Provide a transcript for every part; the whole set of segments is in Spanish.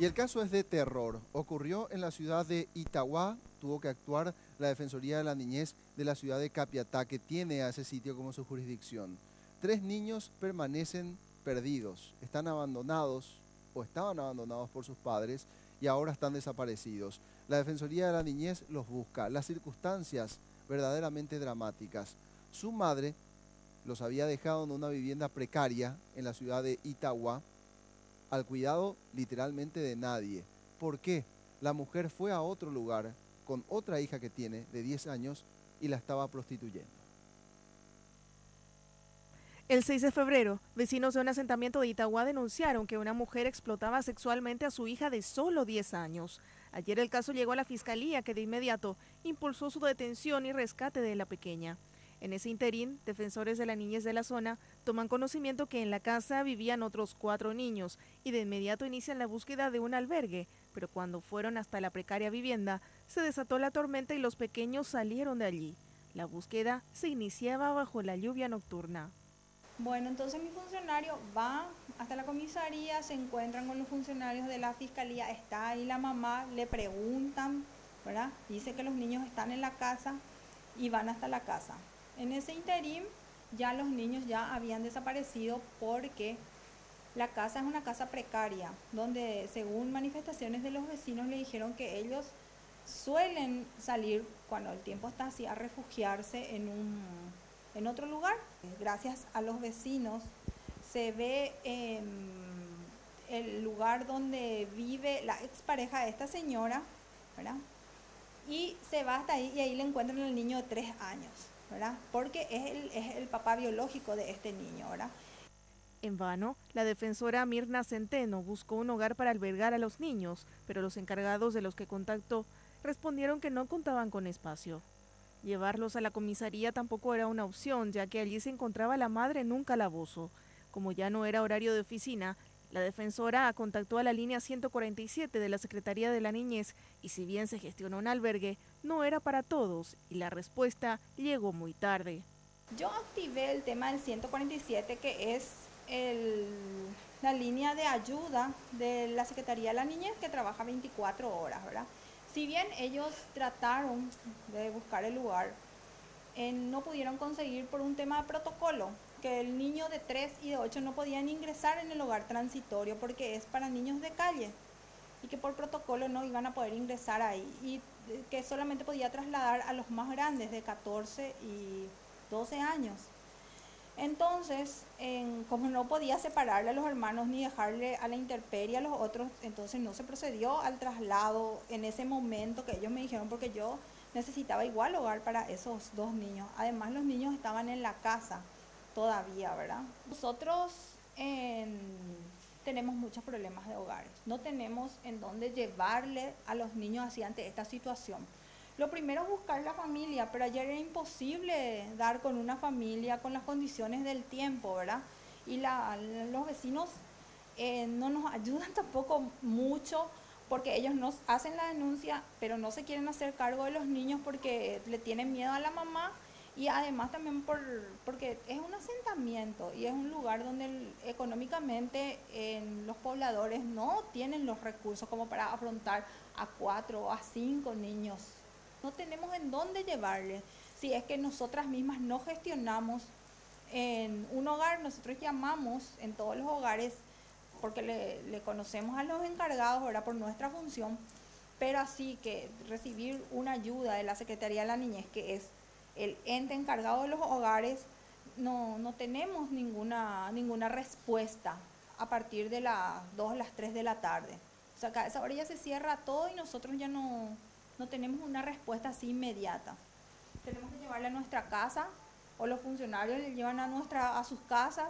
Y el caso es de terror. Ocurrió en la ciudad de Itagua. Tuvo que actuar la Defensoría de la Niñez de la ciudad de Capiatá, que tiene a ese sitio como su jurisdicción. 3 niños permanecen perdidos, están abandonados o estaban abandonados por sus padres y ahora están desaparecidos. La Defensoría de la Niñez los busca. Las circunstancias verdaderamente dramáticas. Su madre los había dejado en una vivienda precaria en la ciudad de Itagua, al cuidado literalmente de nadie. ¿Por qué? La mujer fue a otro lugar con otra hija que tiene de 10 años y la estaba prostituyendo. El 6 de febrero, vecinos de un asentamiento de Itagua denunciaron que una mujer explotaba sexualmente a su hija de solo 10 años. Ayer el caso llegó a la fiscalía, que de inmediato impulsó su detención y rescate de la pequeña. En ese interín, defensores de la niñez de la zona toman conocimiento que en la casa vivían otros 4 niños y de inmediato inician la búsqueda de un albergue, pero cuando fueron hasta la precaria vivienda, se desató la tormenta y los pequeños salieron de allí. La búsqueda se iniciaba bajo la lluvia nocturna. Bueno, entonces mi funcionario va hasta la comisaría, se encuentran con los funcionarios de la fiscalía, está ahí la mamá, le preguntan, ¿verdad? Dice que los niños están en la casa y van hasta la casa. En ese interín ya los niños ya habían desaparecido porque la casa es una casa precaria, donde según manifestaciones de los vecinos le dijeron que ellos suelen salir cuando el tiempo está así a refugiarse en otro lugar. Gracias a los vecinos se ve el lugar donde vive la expareja de esta señora, ¿verdad? Y se va hasta ahí y ahí le encuentran al niño de 3 años, ¿verdad? Porque es el papá biológico de este niño, ¿verdad? En vano, la defensora Mirna Centeno buscó un hogar para albergar a los niños, pero los encargados de los que contactó respondieron que no contaban con espacio. Llevarlos a la comisaría tampoco era una opción, ya que allí se encontraba la madre en un calabozo. Como ya no era horario de oficina, la defensora contactó a la línea 147 de la Secretaría de la Niñez y si bien se gestionó un albergue, no era para todos y la respuesta llegó muy tarde. Yo activé el tema del 147, que es la línea de ayuda de la Secretaría de la Niñez, que trabaja 24 horas, ¿verdad? Si bien ellos trataron de buscar el lugar, no pudieron conseguir por un tema de protocolo, que el niño de 3 y de 8 no podían ingresar en el hogar transitorio porque es para niños de calle y que por protocolo no iban a poder ingresar ahí y que solamente podía trasladar a los más grandes de 14 y 12 años. Entonces, como no podía separarle a los hermanos ni dejarle a la intemperie a los otros, entonces no se procedió al traslado en ese momento que ellos me dijeron, porque yo necesitaba igual hogar para esos 2 niños. Además, los niños estaban en la casa todavía, ¿verdad? Nosotros tenemos muchos problemas de hogares. No tenemos en dónde llevarle a los niños así ante esta situación. Lo primero es buscar la familia, pero ayer era imposible dar con una familia con las condiciones del tiempo, ¿verdad? Y los vecinos no nos ayudan tampoco mucho porque ellos nos hacen la denuncia, pero no se quieren hacer cargo de los niños porque le tienen miedo a la mamá y además también porque es un asentamiento y es un lugar donde económicamente los pobladores no tienen los recursos como para afrontar a 4 o a 5 niños. No tenemos en dónde llevarle. Si es que nosotras mismas no gestionamos en un hogar, nosotros llamamos en todos los hogares porque le conocemos a los encargados, ¿verdad? Por nuestra función, pero así que recibir una ayuda de la Secretaría de la Niñez, que es el ente encargado de los hogares, no tenemos ninguna respuesta a partir de las 2, las 3 de la tarde. O sea, que a esa hora ya se cierra todo y nosotros ya no tenemos una respuesta así inmediata. Tenemos que llevarle a nuestra casa o los funcionarios le llevan a sus casas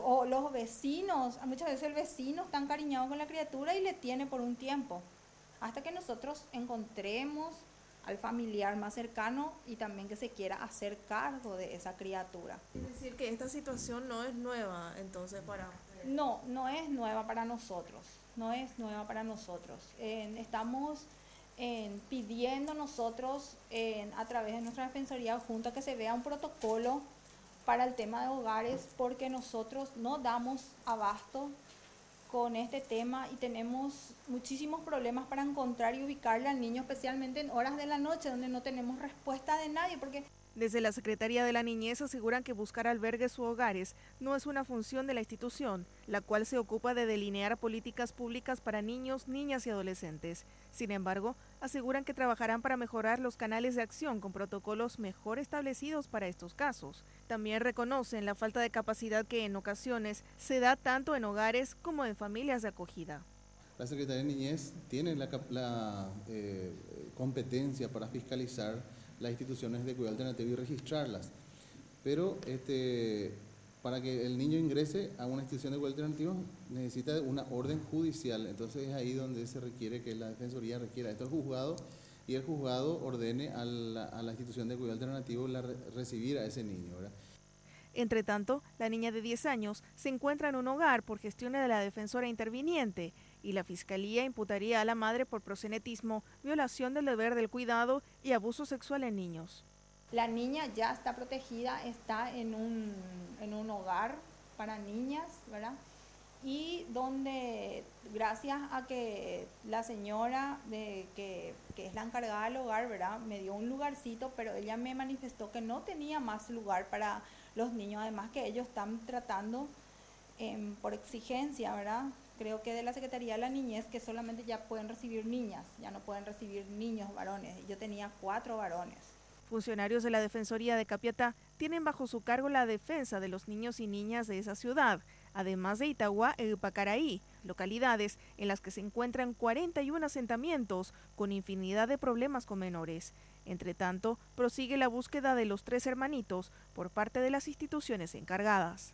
o los vecinos, muchas veces el vecino está encariñado con la criatura y le tiene por un tiempo, hasta que nosotros encontremos al familiar más cercano y también que se quiera hacer cargo de esa criatura. Es decir, que esta situación no es nueva, entonces, para... No es nueva para nosotros, no es nueva para nosotros. Estamos pidiendo nosotros a través de nuestra Defensoría junto a que se vea un protocolo para el tema de hogares, porque nosotros no damos abasto con este tema y tenemos muchísimos problemas para encontrar y ubicarle al niño, especialmente en horas de la noche, donde no tenemos respuesta de nadie, porque... Desde la Secretaría de la Niñez aseguran que buscar albergues u hogares no es una función de la institución, la cual se ocupa de delinear políticas públicas para niños, niñas y adolescentes. Sin embargo, aseguran que trabajarán para mejorar los canales de acción con protocolos mejor establecidos para estos casos. También reconocen la falta de capacidad que en ocasiones se da tanto en hogares como en familias de acogida. La Secretaría de Niñez tiene la competencia para fiscalizar las instituciones de cuidado alternativo y registrarlas, pero para que el niño ingrese a una institución de cuidado alternativo necesita una orden judicial, entonces es ahí donde se requiere que la Defensoría requiera esto al juzgado y el juzgado ordene a la institución de cuidado alternativo recibir a ese niño, ¿verdad? Entre tanto, la niña de 10 años se encuentra en un hogar por gestión de la defensora interviniente y la Fiscalía imputaría a la madre por proxenetismo, violación del deber del cuidado y abuso sexual en niños. La niña ya está protegida, está en un hogar para niñas, ¿verdad? Y donde, gracias a que la señora que es la encargada del hogar, ¿verdad?, me dio un lugarcito, pero ella me manifestó que no tenía más lugar para los niños, además que ellos están tratando por exigencia, ¿verdad? Creo que de la Secretaría de la Niñez, que solamente ya pueden recibir niñas, ya no pueden recibir niños varones. Yo tenía 4 varones. Funcionarios de la Defensoría de Capiatá tienen bajo su cargo la defensa de los niños y niñas de esa ciudad, además de Itagua e Upacaraí, localidades en las que se encuentran 41 asentamientos con infinidad de problemas con menores. Entre tanto, prosigue la búsqueda de los 3 hermanitos por parte de las instituciones encargadas.